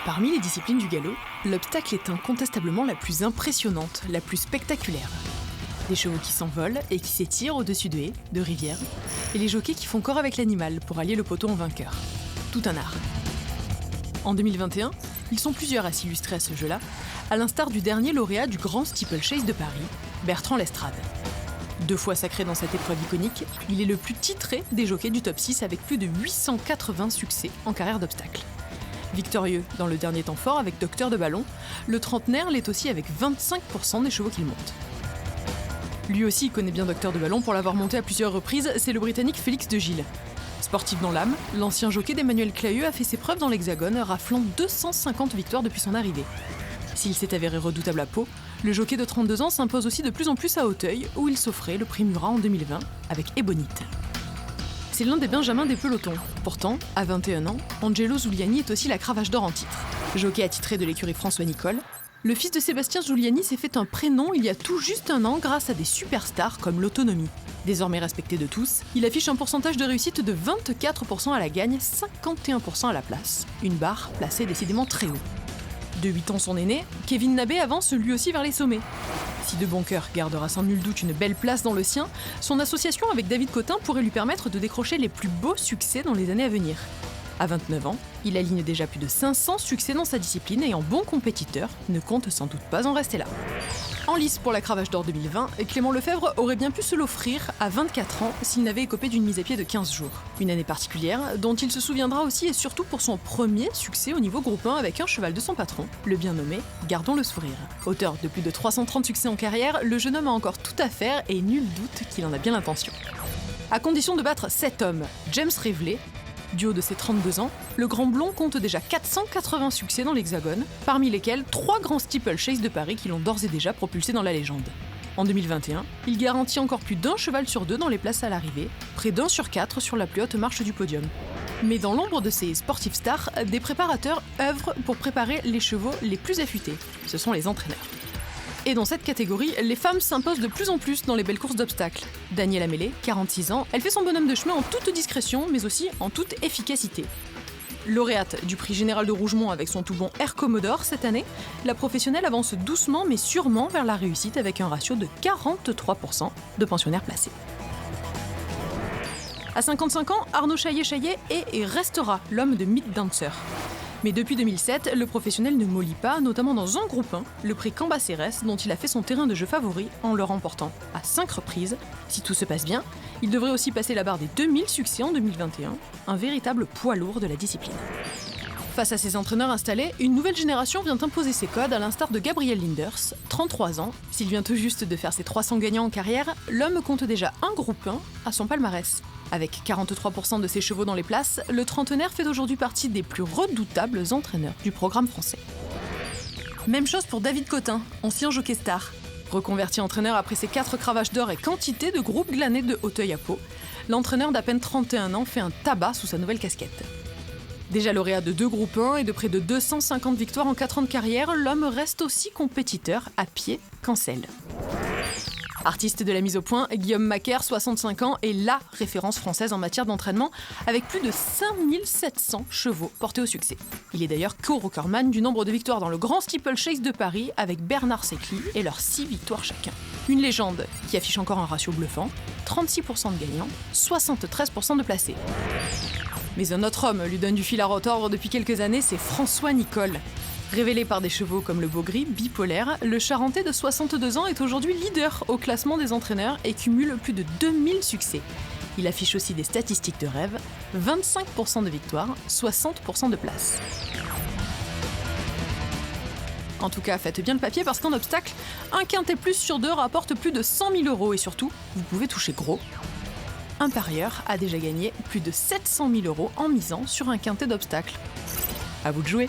Parmi les disciplines du galop, l'obstacle est incontestablement la plus impressionnante, la plus spectaculaire. Des chevaux qui s'envolent et qui s'étirent au-dessus de haies, de rivières, et les jockeys qui font corps avec l'animal pour allier le poteau en vainqueur. Tout un art. En 2021, ils sont plusieurs à s'illustrer à ce jeu-là, à l'instar du dernier lauréat du Grand Steeplechase de Paris, Bertrand Lestrade. 2 fois sacré dans cette épreuve iconique, il est le plus titré des jockeys du top 6 avec plus de 880 succès en carrière d'obstacle. Victorieux dans le dernier temps fort avec Docteur de Ballon, le trentenaire l'est aussi avec 25% des chevaux qu'il monte. Lui aussi connaît bien Docteur de Ballon pour l'avoir monté à plusieurs reprises, c'est le Britannique Félix de Gilles. Sportif dans l'âme, l'ancien jockey d'Emmanuel Clayeux a fait ses preuves dans l'Hexagone, raflant 250 victoires depuis son arrivée. S'il s'est avéré redoutable à Pau, le jockey de 32 ans s'impose aussi de plus en plus à Auteuil, où il s'offrait le prix Murat en 2020 avec Ebonite. C'est l'un des benjamins des pelotons. Pourtant, à 21 ans, Angelo Zuliani est aussi la cravache d'or en titre. Jockey attitré de l'écurie François Nicole, le fils de Sébastien Zuliani s'est fait un prénom il y a tout juste un an grâce à des superstars comme l'Autonomie. Désormais respecté de tous, il affiche un pourcentage de réussite de 24% à la gagne, 51% à la place. Une barre placée décidément très haut. De 8 ans son aîné, Kevin Nabé avance lui aussi vers les sommets. Si De Boncoeur gardera sans nul doute une belle place dans le sien, son association avec David Cotin pourrait lui permettre de décrocher les plus beaux succès dans les années à venir. À 29 ans, il aligne déjà plus de 500 succès dans sa discipline et en bon compétiteur, ne compte sans doute pas en rester là. En lice pour la cravache d'or 2020, Clément Lefebvre aurait bien pu se l'offrir à 24 ans s'il n'avait écopé d'une mise à pied de 15 jours. Une année particulière dont il se souviendra aussi et surtout pour son premier succès au niveau groupe 1 avec un cheval de son patron, le bien nommé Gardons le sourire. Auteur de plus de 330 succès en carrière, le jeune homme a encore tout à faire et nul doute qu'il en a bien l'intention. À condition de battre 7 hommes, James Reveley. Du haut de ses 32 ans, le Grand Blond compte déjà 480 succès dans l'Hexagone, parmi lesquels 3 grands steeplechase de Paris qui l'ont d'ores et déjà propulsé dans la légende. En 2021, il garantit encore plus d'un cheval sur 2 dans les places à l'arrivée, près d'1 sur 4 sur la plus haute marche du podium. Mais dans l'ombre de ces sportifs stars, des préparateurs œuvrent pour préparer les chevaux les plus affûtés. Ce sont les entraîneurs. Et dans cette catégorie, les femmes s'imposent de plus en plus dans les belles courses d'obstacles. Daniela Mellet, 46 ans, elle fait son bonhomme de chemin en toute discrétion, mais aussi en toute efficacité. Lauréate du prix Général de Rougemont avec son tout bon Air Commodore cette année, la professionnelle avance doucement mais sûrement vers la réussite avec un ratio de 43% de pensionnaires placés. À 55 ans, Arnaud Chaillet est et restera l'homme de Meat Dancer. Mais depuis 2007, le professionnel ne mollit pas, notamment dans un groupe 1, le prix Cambacérès, dont il a fait son terrain de jeu favori en le remportant à 5 reprises. Si tout se passe bien, il devrait aussi passer la barre des 2000 succès en 2021, un véritable poids lourd de la discipline. Face à ses entraîneurs installés, une nouvelle génération vient imposer ses codes à l'instar de Gabriel Linders, 33 ans. S'il vient tout juste de faire ses 300 gagnants en carrière, l'homme compte déjà un groupe 1 à son palmarès. Avec 43% de ses chevaux dans les places, le trentenaire fait aujourd'hui partie des plus redoutables entraîneurs du programme français. Même chose pour David Cotin, ancien jockey star. Reconverti entraîneur après ses 4 cravaches d'or et quantité de groupes glanés de Auteuil à Pau, l'entraîneur d'à peine 31 ans fait un tabac sous sa nouvelle casquette. Déjà lauréat de 2 groupes 1 et de près de 250 victoires en 4 ans de carrière, l'homme reste aussi compétiteur à pied qu'en selle. Artiste de la mise au point, Guillaume Macaire, 65 ans, est LA référence française en matière d'entraînement, avec plus de 5700 chevaux portés au succès. Il est d'ailleurs co-recordman du nombre de victoires dans le Grand Steeplechase de Paris avec Bernard Secli et leurs 6 victoires chacun. Une légende qui affiche encore un ratio bluffant, 36% de gagnants, 73% de placés. Mais un autre homme lui donne du fil à retordre depuis quelques années, c'est François Nicole. Révélé par des chevaux comme le Beau-Gris, bipolaire, le Charentais de 62 ans est aujourd'hui leader au classement des entraîneurs et cumule plus de 2000 succès. Il affiche aussi des statistiques de rêve, 25% de victoires, 60% de places. En tout cas, faites bien le papier parce qu'en obstacle, un quintet plus sur 2 rapporte plus de 100 000 € et surtout, vous pouvez toucher gros. Un parieur a déjà gagné plus de 700 000 € en misant sur un quintet d'obstacles. À vous de jouer!